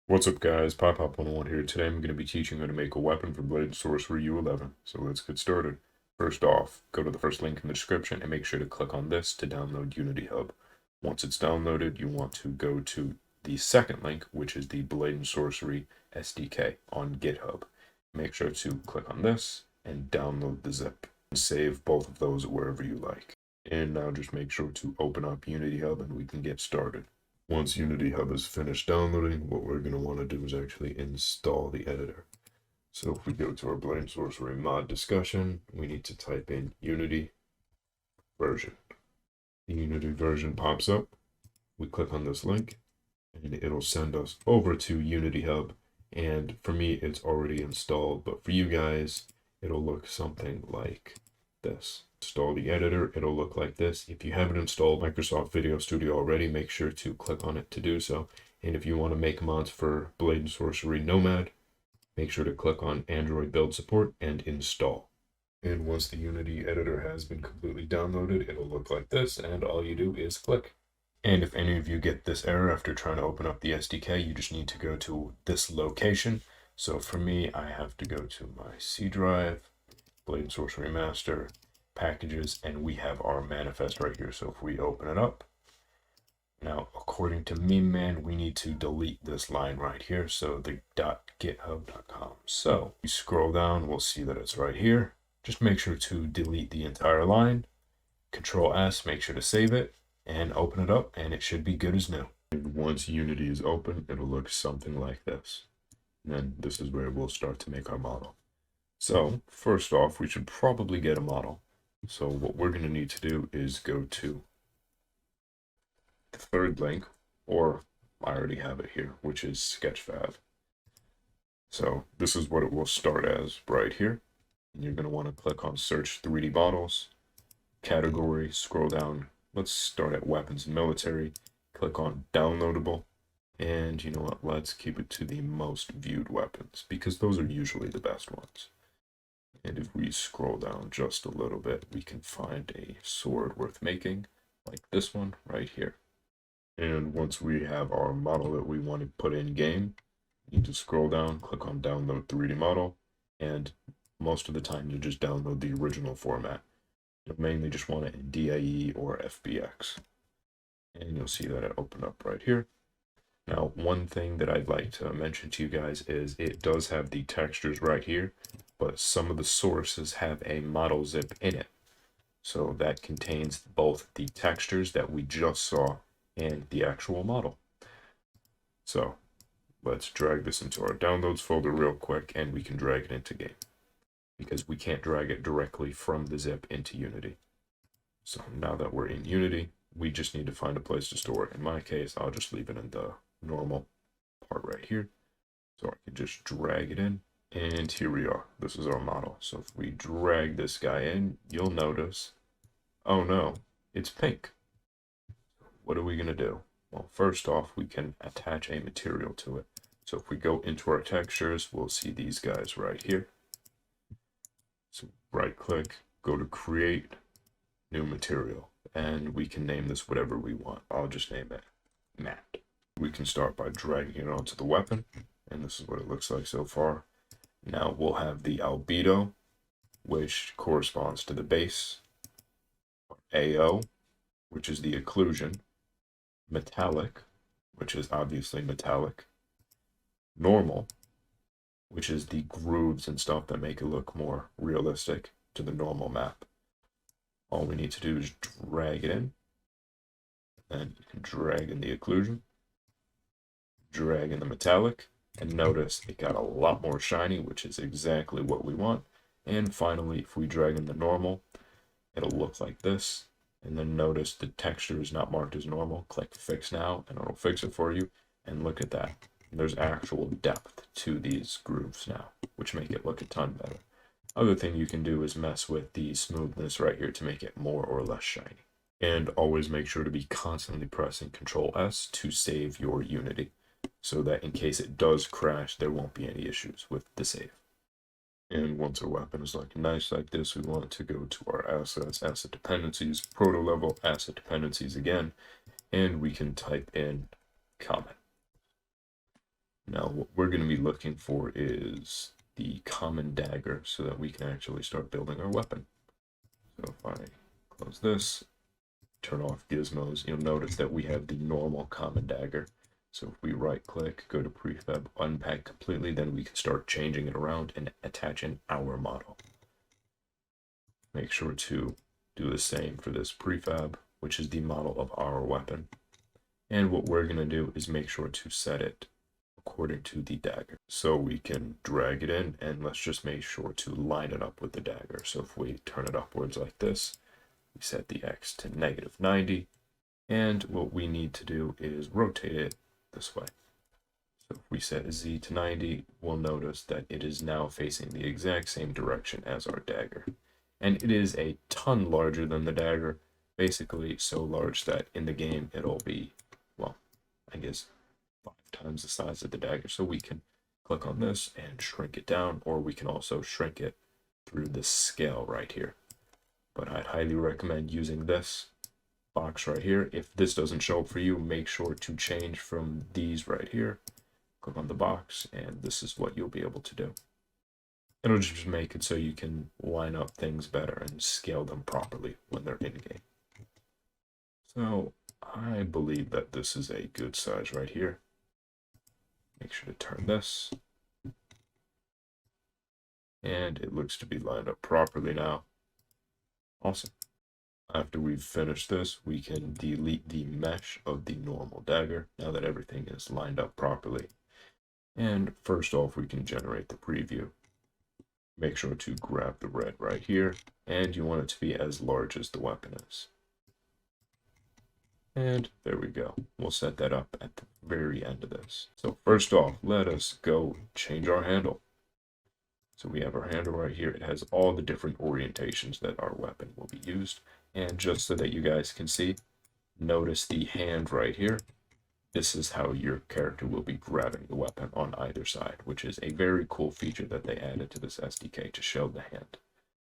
What's up guys, Pop101 here. Today I'm going to be teaching how to make a weapon for Blade Sorcery U11. So let's get started. First off, go to the first link in the description and make sure to click on this to download Unity Hub. Once it's downloaded, you want to go to the second link, which is the Blade Sorcery SDK on GitHub. Make sure to click on this and download the zip. And save both of those wherever you like. And now just make sure to open up Unity Hub and we can get started. Once Unity Hub is finished downloading, what we're going to want to do is actually install the editor. So if we go to our Blade Sorcery mod discussion, we need to type in Unity version. The Unity version pops up. We click on this link and it'll send us over to Unity Hub. And for me, it's already installed, but for you guys, it'll look something like this. Install the editor, it'll look like this. If you haven't installed Microsoft Video Studio already, make sure to click on it to do so. And if you want to make mods for Blade and Sorcery Nomad, make sure to click on Android build support and install. And once the Unity editor has been completely downloaded, it'll look like this, and all you do is click. And if any of you get this error after trying to open up the SDK, you just need to go to this location. So for me, I have to go to my C drive, Blade and Sorcery Master, packages, and we have our manifest right here. So if we open it up, now according to Meme Man, we need to delete this line right here, so the .github.com. So we scroll down, we'll see that it's right here. Just make sure to delete the entire line. Control S, make sure to save it and open it up, and it should be good as new. And once Unity is open, it'll look something like this. And then this is where we'll start to make our model. So first off, we should probably get a model. So what we're going to need to do is go to the third link, or I already have it here, which is Sketchfab. So this is what it will start as right here. And you're going to want to click on Search 3D Models, Category, scroll down. Let's start at Weapons and Military. Click on Downloadable. And you know what? Let's keep it to the most viewed weapons, because those are usually the best ones. And if we scroll down just a little bit, we can find a sword worth making, like this one right here. And once we have our model that we want to put in game, you need to scroll down, click on Download 3D Model, and most of the time you just download the original format. You'll mainly just want it in DIE or FBX. And you'll see that it opened up right here. Now, one thing that I'd like to mention to you guys is it does have the textures right here, but some of the sources have a model zip in it. So that contains both the textures that we just saw and the actual model. So let's drag this into our downloads folder real quick, and we can drag it into game, because we can't drag it directly from the zip into Unity. So now that we're in Unity, we just need to find a place to store it. In my case, I'll just leave it in the normal part right here. So I can just drag it in, and here we are. This is our model. So if we drag this guy in, you'll notice, oh no, it's pink. What are we going to do? Well, first off, we can attach a material to it. So if we go into our textures, we'll see these guys right here. So right click, go to create new material, and we can name this whatever we want. I'll just name it Matte. We can start by dragging it onto the weapon, and this is what it looks like so far. Now we'll have the albedo, which corresponds to the base, AO, which is the occlusion, metallic, which is obviously metallic, normal, which is the grooves and stuff that make it look more realistic to the normal map. All we need to do is drag it in, and you can drag in the occlusion, drag in the metallic, and notice it got a lot more shiny, which is exactly what we want. And finally, if we drag in the normal, it'll look like this. And then notice the texture is not marked as normal. Click Fix Now, and it'll fix it for you. And look at that. There's actual depth to these grooves now, which make it look a ton better. Other thing you can do is mess with the smoothness right here to make it more or less shiny. And always make sure to be constantly pressing Control S to save your Unity, so that in case it does crash, there won't be any issues with the save. And once our weapon is looking nice like this, we want to go to our assets, asset dependencies, proto level, asset dependencies again, and we can type in comment. Now what we're going to be looking for is the common dagger so that we can actually start building our weapon. So if I close this, turn off gizmos, you'll notice that we have the normal common dagger. So if we right click, go to prefab, unpack completely, then we can start changing it around and attaching our model. Make sure to do the same for this prefab, which is the model of our weapon. And what we're going to do is make sure to set it according to the dagger. So we can drag it in, and let's just make sure to line it up with the dagger. So if we turn it upwards like this, we set the X to -90, and what we need to do is rotate it this way. So if we set Z to 90, we'll notice that it is now facing the exact same direction as our dagger. And it is a ton larger than the dagger, basically so large that in the game it'll be, well, I guess 5 times the size of the dagger. So we can click on this and shrink it down, or we can also shrink it through this scale right here. But I'd highly recommend using this box right here. If this doesn't show up for you, make sure to change from these right here. Click on the box, and this is what you'll be able to do. It'll just make it so you can line up things better and scale them properly when they're in-game. So I believe that this is a good size right here. Make sure to turn this. And it looks to be lined up properly now. Awesome. After we've finished this, we can delete the mesh of the normal dagger now that everything is lined up properly. And first off, we can generate the preview. Make sure to grab the red right here, and you want it to be as large as the weapon is. And there we go. We'll set that up at the very end of this. So first off, let us go change our handle. So we have our handle right here. It has all the different orientations that our weapon will be used. And just so that you guys can see, notice the hand right here. This is how your character will be grabbing the weapon on either side, which is a very cool feature that they added to this SDK to show the hand,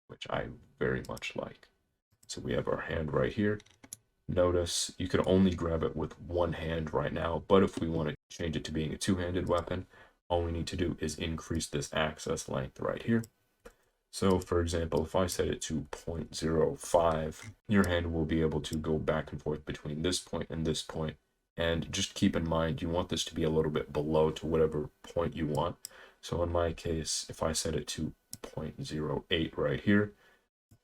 which I very much like. So we have our hand right here. Notice you can only grab it with one hand right now, but if we want to change it to being a two-handed weapon, all we need to do is increase this access length right here. So for example, if I set it to 0.05, your hand will be able to go back and forth between this point and this point. And just keep in mind, you want this to be a little bit below to whatever point you want. So in my case, if I set it to 0.08 right here,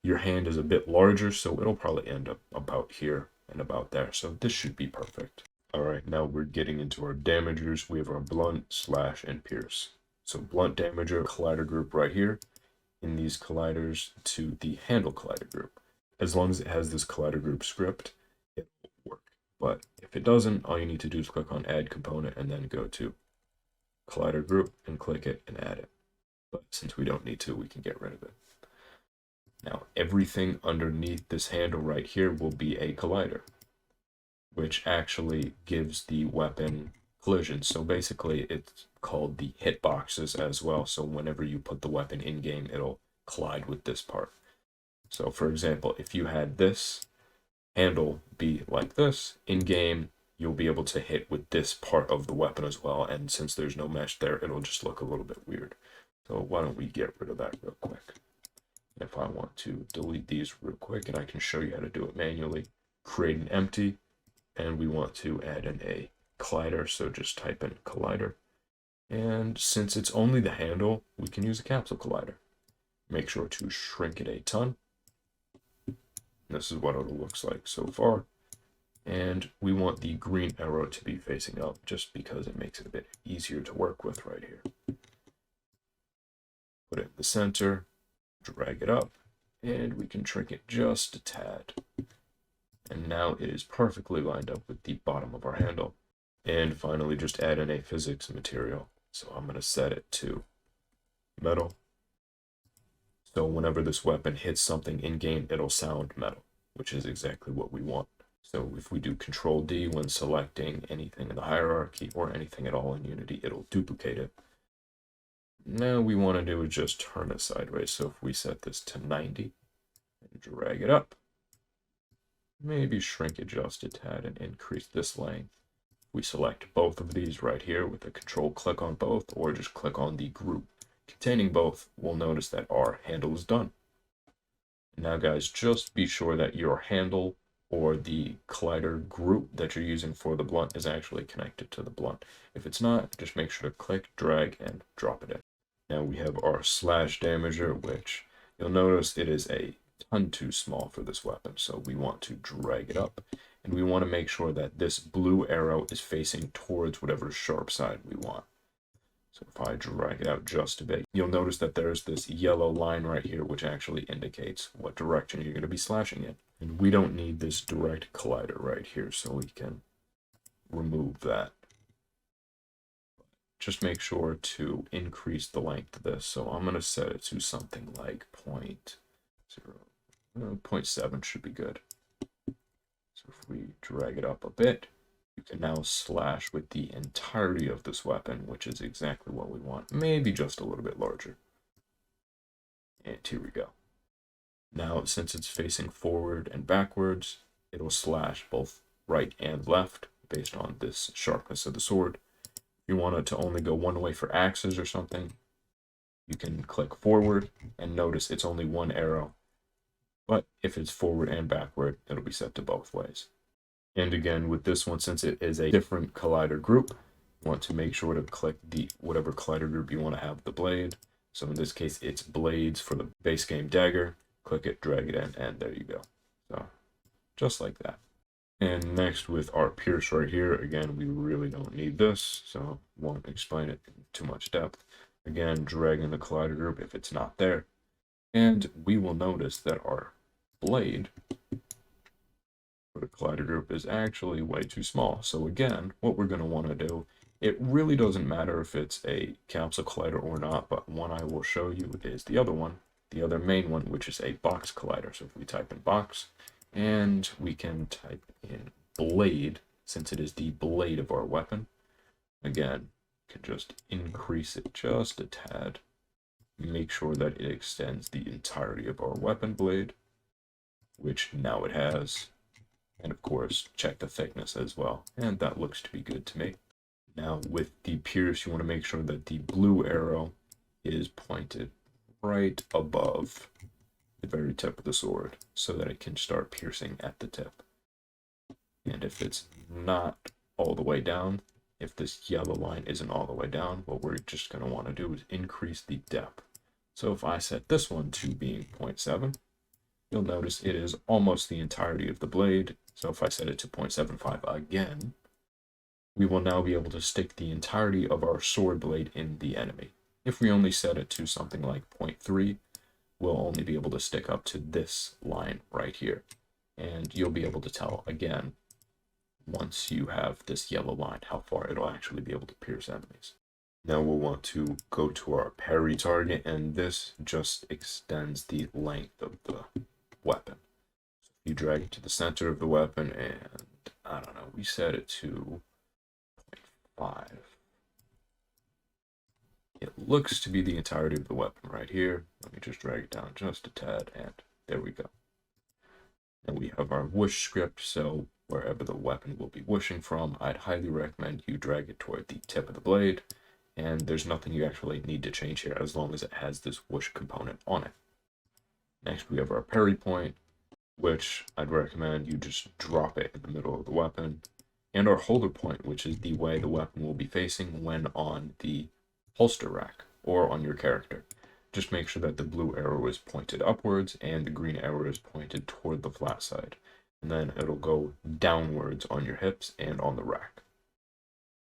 your hand is a bit larger, so it'll probably end up about here and about there. So this should be perfect. All right, now we're getting into our damagers. We have our blunt, slash, and pierce. So blunt damager collider group right here. In these colliders to the handle collider group. As long as it has this collider group script, it will work. But if it doesn't, all you need to do is click on add component and then go to collider group and click it and add it. But since we don't need to, we can get rid of it. Now, everything underneath this handle right here will be a collider, which actually gives the weapon collision. So basically, it's called the hitboxes as well. So whenever you put the weapon in game, it'll collide with this part. So for example, if you had this handle be like this, in game, you'll be able to hit with this part of the weapon as well. And since there's no mesh there, it'll just look a little bit weird. So why don't we get rid of that real quick? If I want to delete these real quick, and I can show you how to do it manually, create an empty, and we want to add in a collider, so just type in collider. And since it's only the handle, we can use a capsule collider. Make sure to shrink it a ton. This is what it looks like so far. And we want the green arrow to be facing up just because it makes it a bit easier to work with right here. Put it in the center, drag it up, and we can shrink it just a tad. And now it is perfectly lined up with the bottom of our handle. And finally, just add in a physics material. So I'm going to set it to metal. So whenever this weapon hits something in game, it'll sound metal, which is exactly what we want. So if we do Control D when selecting anything in the hierarchy or anything at all in Unity, it'll duplicate it. Now we want to do is just turn it sideways. So if we set this to 90 and drag it up, maybe shrink it just a tad and increase this length. We select both of these right here with a control click on both, or just click on the group containing both. We'll notice that our handle is done. Now guys, just be sure that your handle or the collider group that you're using for the blunt is actually connected to the blunt. If it's not, just make sure to click, drag, and drop it in. Now we have our slash damager, which you'll notice it is a ton too small for this weapon. So we want to drag it up, and we want to make sure that this blue arrow is facing towards whatever sharp side we want. So if I drag it out just a bit, you'll notice that there's this yellow line right here, which actually indicates what direction you're going to be slashing in. And we don't need this direct collider right here, so we can remove that. Just make sure to increase the length of this. So I'm going to set it to something like 0.7 should be good. So if we drag it up a bit, you can now slash with the entirety of this weapon, which is exactly what we want. Maybe just a little bit larger. And here we go. Now, since it's facing forward and backwards, it'll slash both right and left based on this sharpness of the sword. If you want it to only go one way for axes or something, you can click forward and notice it's only one arrow. But if it's forward and backward, it'll be set to both ways. And again, with this one, since it is a different collider group, you want to make sure to click the whatever collider group you want to have the blade. So in this case, it's blades for the base game dagger. Click it, drag it in, and there you go. So just like that. And next with our pierce right here, again, we really don't need this, so won't explain it in too much depth. Again, dragging the collider group if it's not there. And we will notice that our blade for the collider group is actually way too small. So again, what we're going to want to do, it really doesn't matter if it's a capsule collider or not, but one I will show you is the other one, the other main one, which is a box collider. So if we type in box, and we can type in blade, since it is the blade of our weapon, again, can just increase it just a tad, make sure that it extends the entirety of our weapon blade, which now it has. And of course, check the thickness as well. And that looks to be good to me. Now with the pierce, you want to make sure that the blue arrow is pointed right above the very tip of the sword so that it can start piercing at the tip. And if it's not all the way down, if this yellow line isn't all the way down, what we're just going to want to do is increase the depth. So if I set this one to being 0.7, you'll notice it is almost the entirety of the blade. So if I set it to 0.75 again, we will now be able to stick the entirety of our sword blade in the enemy. If we only set it to something like 0.3, we'll only be able to stick up to this line right here. And you'll be able to tell again, once you have this yellow line, how far it'll actually be able to pierce enemies. Now we'll want to go to our parry target, and this just extends the length of the weapon. So if you drag it to the center of the weapon, and I don't know, we set it to 0.5. It looks to be the entirety of the weapon right here. Let me just drag it down just a tad, and there we go. And we have our whoosh script, so wherever the weapon will be whooshing from, I'd highly recommend you drag it toward the tip of the blade, and there's nothing you actually need to change here as long as it has this whoosh component on it. Next, we have our parry point, which I'd recommend you just drop it in the middle of the weapon, and our holder point, which is the way the weapon will be facing when on the holster rack or on your character. Just make sure that the blue arrow is pointed upwards and the green arrow is pointed toward the flat side. And then it'll go downwards on your hips and on the rack,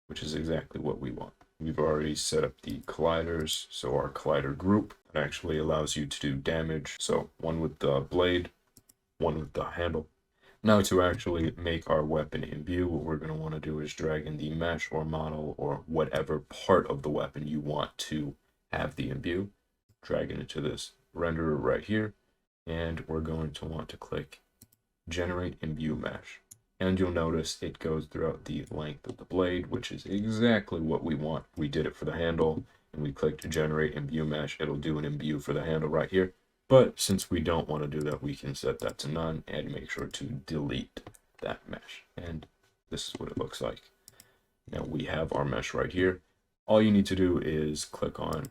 which is exactly what we want. We've already set up the colliders, so our collider group actually allows you to do damage. So one with the blade, one with the handle. Now to actually make our weapon imbue, what we're going to want to do is drag in the mesh or model or whatever part of the weapon you want to have the imbue. Drag it into this renderer right here, and we're going to want to click Generate Imbue Mesh. And you'll notice it goes throughout the length of the blade, which is exactly what we want. We did it for the handle, and we clicked Generate Imbue Mesh. It'll do an imbue for the handle right here. But since we don't want to do that, we can set that to none and make sure to delete that mesh. And this is what it looks like. Now we have our mesh right here. All you need to do is click on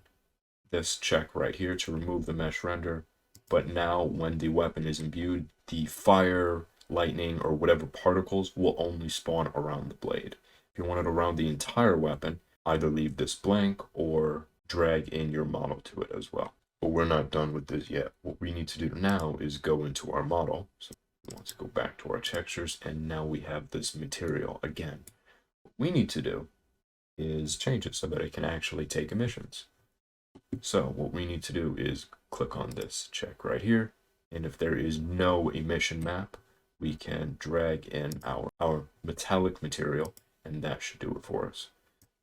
this check right here to remove the mesh render. But now when the weapon is imbued, the fire, lightning, or whatever particles will only spawn around the blade. If you want it around the entire weapon, either leave this blank or drag in your model to it as well. But we're not done with this yet. What we need to do now is go into our model. So we want to go back to our textures, and now we have this material again. What we need to do is change it so that it can actually take emissions. So what we need to do is click on this check right here, and if there is no emission map, we can drag in our metallic material, and that should do it for us.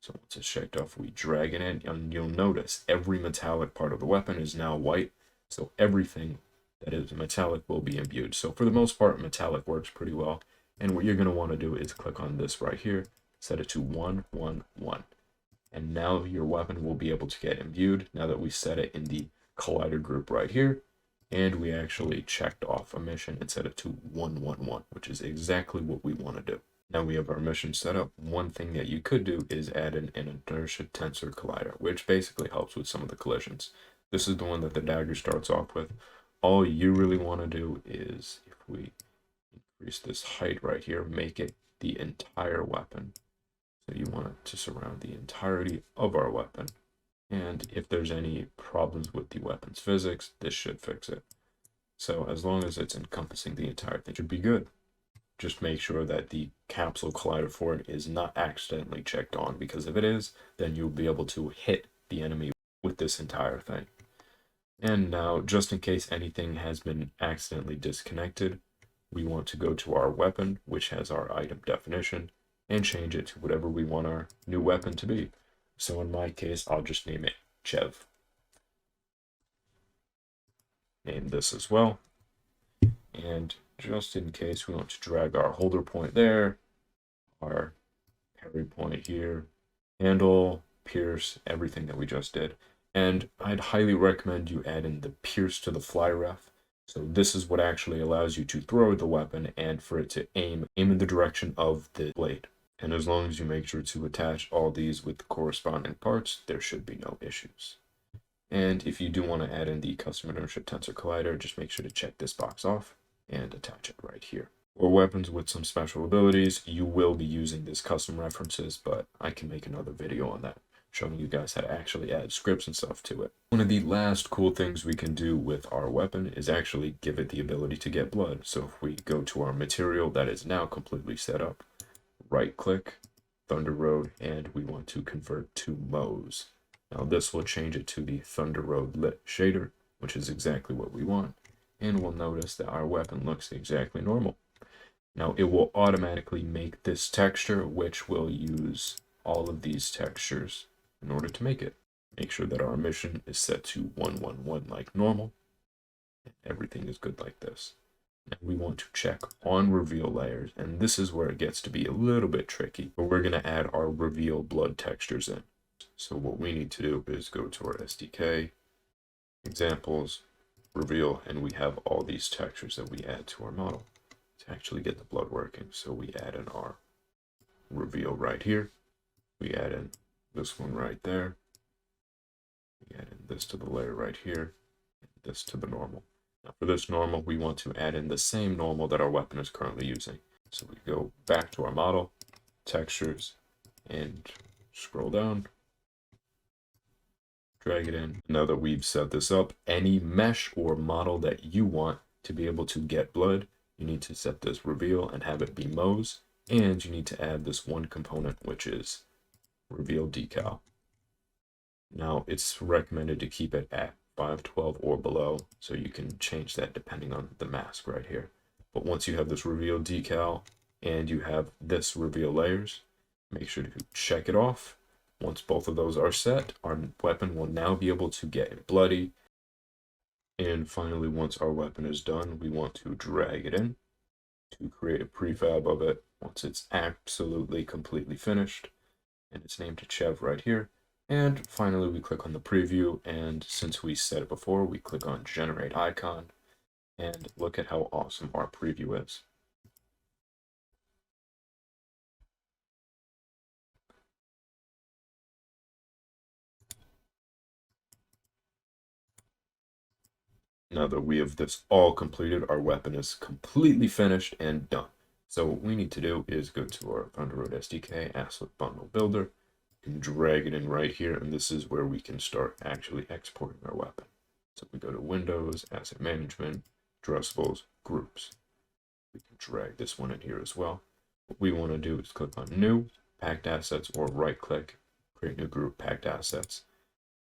So once it's checked off, we drag it in, and you'll notice every metallic part of the weapon is now white, so everything that is metallic will be imbued. So for the most part, metallic works pretty well, and what you're going to want to do is click on this right here, set it to 1, 1, 1. And now your weapon will be able to get imbued now that we set it in the collider group right here. And we actually checked off a mission and set it to 1, 1, 1, which is exactly what we want to do. Now we have our mission set up. One thing that you could do is add an inertia tensor collider, which basically helps with some of the collisions. This is the one that the dagger starts off with. All you really want to do is, if we increase this height right here, make it the entire weapon. So you want it to surround the entirety of our weapon. And if there's any problems with the weapon's physics, this should fix it. So as long as it's encompassing the entire thing, it should be good. Just make sure that the capsule collider for it is not accidentally checked on, because if it is, then you'll be able to hit the enemy with this entire thing. And now, just in case anything has been accidentally disconnected, we want to go to our weapon, which has our item definition, and change it to whatever we want our new weapon to be. So in my case, I'll just name it Chev. Name this as well. And just in case, we want to drag our holder point there, our parry point here, handle, pierce, everything that we just did. And I'd highly recommend you add in the pierce to the fly ref. So this is what actually allows you to throw the weapon and for it to aim in the direction of the blade. And as long as you make sure to attach all these with the corresponding parts, there should be no issues. And if you do want to add in the custom inertia tensor collider, just make sure to check this box off and attach it right here. For weapons with some special abilities, you will be using this custom references, but I can make another video on that, showing you guys how to actually add scripts and stuff to it. One of the last cool things we can do with our weapon is actually give it the ability to get blood. So if we go to our material that is now completely set up, right click, Thunder Road, and we want to convert to Moze. Now this will change it to the Thunder Road lit shader, which is exactly what we want. And we'll notice that our weapon looks exactly normal. Now it will automatically make this texture, which will use all of these textures in order to make it. Make sure that our emission is set to 111 like normal, and everything is good like this. Now we want to check on reveal layers, and this is where it gets to be a little bit tricky, but we're going to add our reveal blood textures in. So what we need to do is go to our SDK, examples, reveal, and we have all these textures that we add to our model to actually get the blood working. So we add in our reveal right here, we add in this one right there, we add in this to the layer right here, and this to the normal. Now for this normal, we want to add in the same normal that our weapon is currently using. So we go back to our model, textures, and scroll down, drag it in. Now that we've set this up, any mesh or model that you want to be able to get blood, you need to set this reveal and have it be Moze, and you need to add this one component, which is reveal decal. Now it's recommended to keep it at 512 or below, so you can change that depending on the mask right here. But once you have this reveal decal and you have this reveal layers, make sure to check it off. Once both of those are set, our weapon will now be able to get bloody. And finally, once our weapon is done, we want to drag it in to create a prefab of it once it's absolutely completely finished. And it's named Chev right here. And finally, we click on the preview, and since we set it before, we click on generate icon, and look at how awesome our preview is. Now that we have this all completed, our weapon is completely finished and done. So what we need to do is go to our Thunder Road SDK Asset Bundle Builder and drag it in right here. And this is where we can start actually exporting our weapon. So we go to Windows, Asset Management, Addressables, Groups. We can drag this one in here as well. What we want to do is click on New, Packed Assets, or right click, Create New Group, Packed Assets.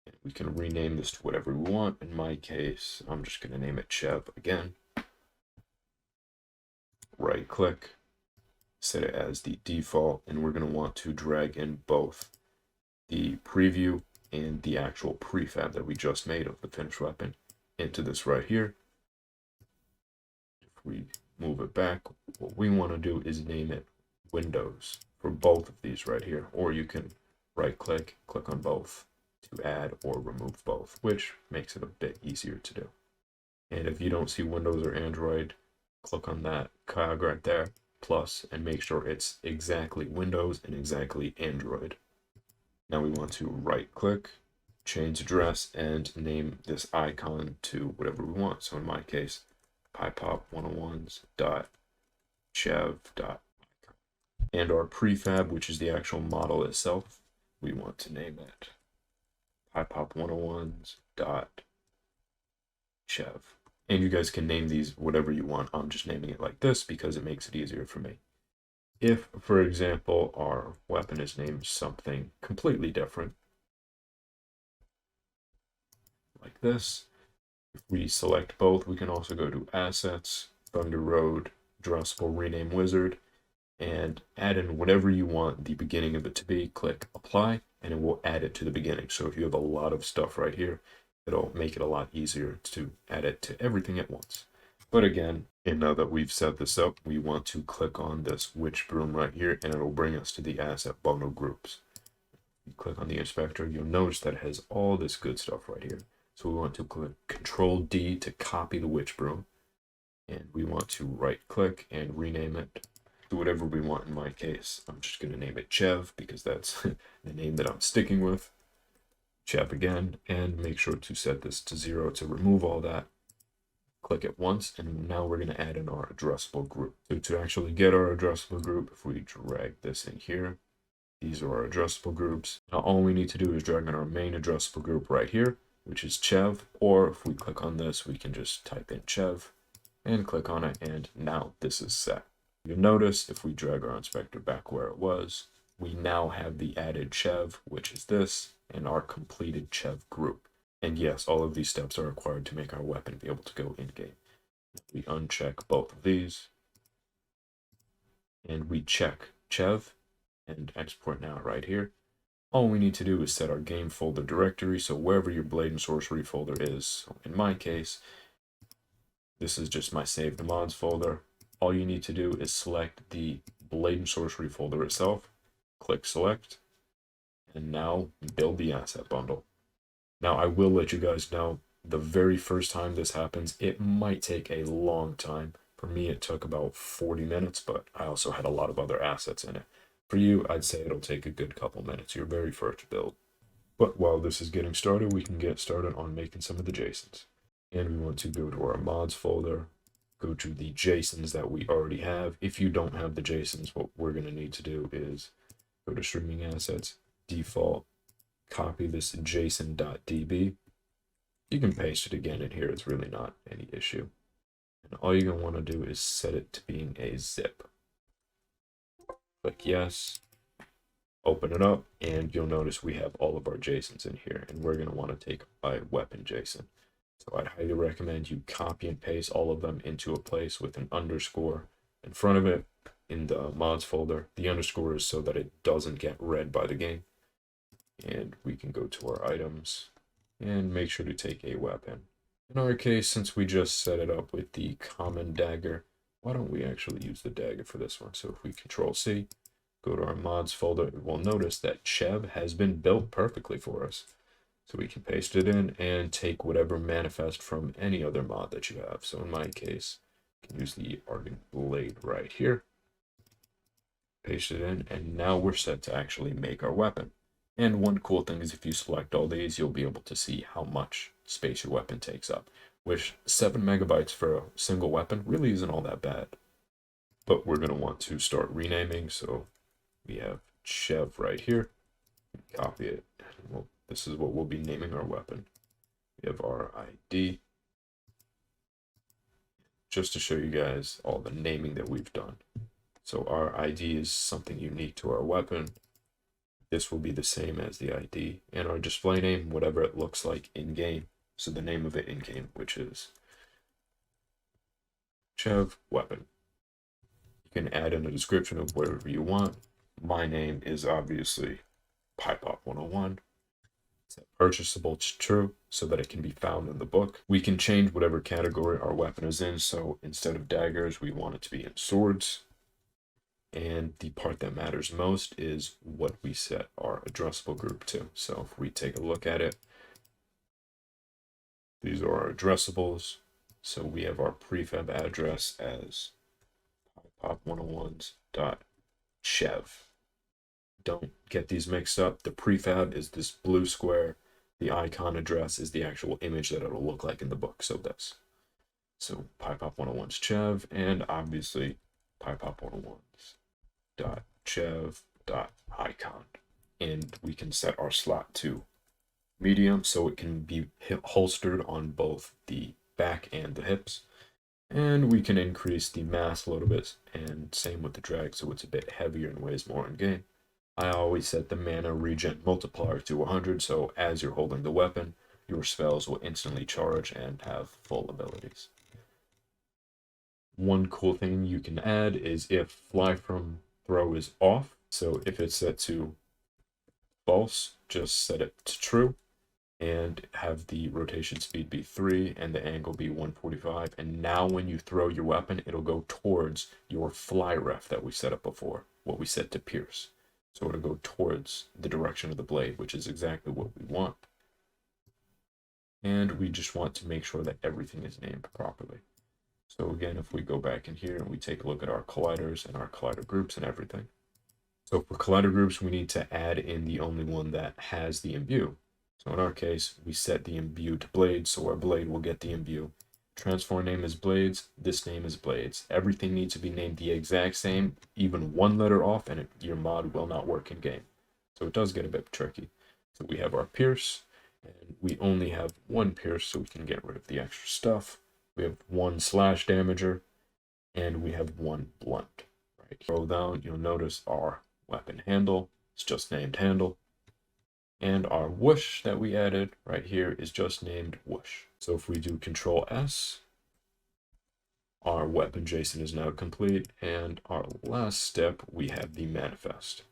And we can rename this to whatever we want. In my case, I'm just going to name it Chev again. Right click, set it as the default, and we're going to want to drag in both the preview and the actual prefab that we just made of the finished weapon into this right here. If we move it back, what we want to do is name it Windows for both of these right here, or you can right click, click on both to add or remove both, which makes it a bit easier to do. And if you don't see Windows or Android, click on that cog right there, plus, and make sure it's exactly Windows and exactly Android. Now we want to right click, change address, and name this icon to whatever we want. So in my case, PyPop101.chev.icon. And our prefab, which is the actual model itself, we want to name it PyPop101.chev. And you guys can name these whatever you want. I'm just naming it like this because it makes it easier for me. If, for example, our weapon is named something completely different, like this, if we select both, we can also go to Assets, Thunder Road, Addressable Rename Wizard, and add in whatever you want the beginning of it to be. Click Apply, and it will add it to the beginning. So if you have a lot of stuff right here, it'll make it a lot easier to add it to everything at once. But again, and now that we've set this up, we want to click on this witch broom right here, and it'll bring us to the asset bundle groups. You click on the inspector, you'll notice that it has all this good stuff right here. So we want to click Control D to copy the witch broom, and we want to right click and rename it to whatever we want. In my case, I'm just going to name it Chev because that's the name that I'm sticking with. Chev again, and make sure to set this to 0 to remove all that. Click it once, and now we're going to add in our addressable group. So to actually get our addressable group, if we drag this in here, these are our addressable groups. Now all we need to do is drag in our main addressable group right here, which is Chev, or if we click on this, we can just type in Chev and click on it, and now this is set. You'll notice if we drag our inspector back where it was, we now have the added Chev, which is this, and our completed Chev group. And yes, all of these steps are required to make our weapon be able to go in-game. We uncheck both of these, and we check Chev, and export now right here. All we need to do is set our game folder directory, so wherever your Blade and Sorcery folder is. So in my case, this is just my Save the Mods folder. All you need to do is select the Blade and Sorcery folder itself, click Select, and now build the asset bundle. Now, I will let you guys know, the very first time this happens, it might take a long time. For me, it took about 40 minutes, but I also had a lot of other assets in it. For you, I'd say it'll take a good couple minutes, your very first build. But while this is getting started, we can get started on making some of the JSONs. And we want to go to our mods folder, go to the JSONs that we already have. If you don't have the JSONs, what we're going to need to do is go to Streaming Assets, Default, copy this JSON.db. You can paste it again in here, it's really not any issue. And all you're going to want to do is set it to being a zip. Click yes, open it up, and you'll notice we have all of our JSONs in here, and we're going to want to take a weapon JSON. So I'd highly recommend you copy and paste all of them into a place with an underscore in front of it in the mods folder. The underscore is so that it doesn't get read by the game. And we can go to our items and make sure to take a weapon. In our case, since we just set it up with the common dagger, why don't we actually use the dagger for this one? So if we Control C, go to our mods folder, we'll notice that Chev has been built perfectly for us. So we can paste it in and take whatever manifest from any other mod that you have. So in my case, I can use the Ardent Blade right here, paste it in, and now we're set to actually make our weapon. And one cool thing is if you select all these, you'll be able to see how much space your weapon takes up. which 7 megabytes for a single weapon really isn't all that bad. But we're going to want to start renaming, so we have Chev right here. Copy it. Well, this is what we'll be naming our weapon. We have our ID. Just to show you guys all the naming that we've done. So our ID is something unique to our weapon. This will be the same as the ID, and our display name, whatever it looks like in-game. So the name of it in-game, which is Chev Weapon. You can add in a description of whatever you want. My name is obviously PyPop101. Set purchasable to true so that it can be found in the book. We can change whatever category our weapon is in. So instead of daggers, we want it to be in swords. And the part that matters most is what we set our addressable group to. So if we take a look at it, these are our addressables. So we have our prefab address as pop101s.chev. Don't get these mixed up. The prefab is this blue square. The icon address is the actual image that it'll look like in the book. So this. So PyPop101's Chev, and obviously PyPop101's.chev.icon. And we can set our slot to medium so it can be holstered on both the back and the hips. And we can increase the mass a little bit, and same with the drag, so it's a bit heavier and weighs more in game. I always set the mana regen multiplier to 100, so as you're holding the weapon, your spells will instantly charge and have full abilities. One cool thing you can add is if fly from throw is off, so if it's set to false, just set it to true, and have the rotation speed be 3 and the angle be 145. And now when you throw your weapon, it'll go towards your fly ref that we set up before, what we set to pierce. So it'll go towards the direction of the blade, which is exactly what we want. And we just want to make sure that everything is named properly. So again, if we go back in here and we take a look at our colliders and our collider groups and everything. So for collider groups, we need to add in the only one that has the imbue. So in our case, we set the imbue to blades, so our blade will get the imbue. Transform name is blades, this name is blades. Everything needs to be named the exact same, even one letter off, and your mod will not work in game. So it does get a bit tricky. So we have our pierce, and we only have one pierce, so we can get rid of the extra stuff. We have one slash damager, and we have one blunt. Right, scroll down, you'll notice our weapon handle, it's just named handle. And our whoosh that we added right here is just named whoosh. So if we do Control S, our weapon JSON is now complete. And our last step, we have the manifest.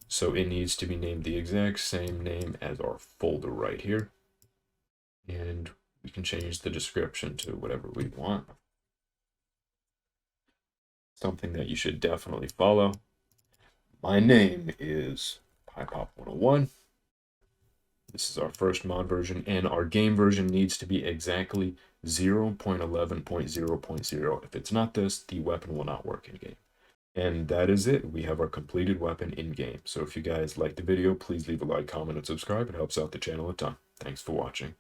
So it needs to be named the exact same name as our folder right here. And we can change the description to whatever we want. Something that you should definitely follow. My name is PyPop101. This is our first mod version, and our game version needs to be exactly 0.11.0.0. If it's not this, the weapon will not work in game. And that is it. We have our completed weapon in game. So if you guys liked the video, please leave a like, comment, and subscribe. It helps out the channel a ton. Thanks for watching.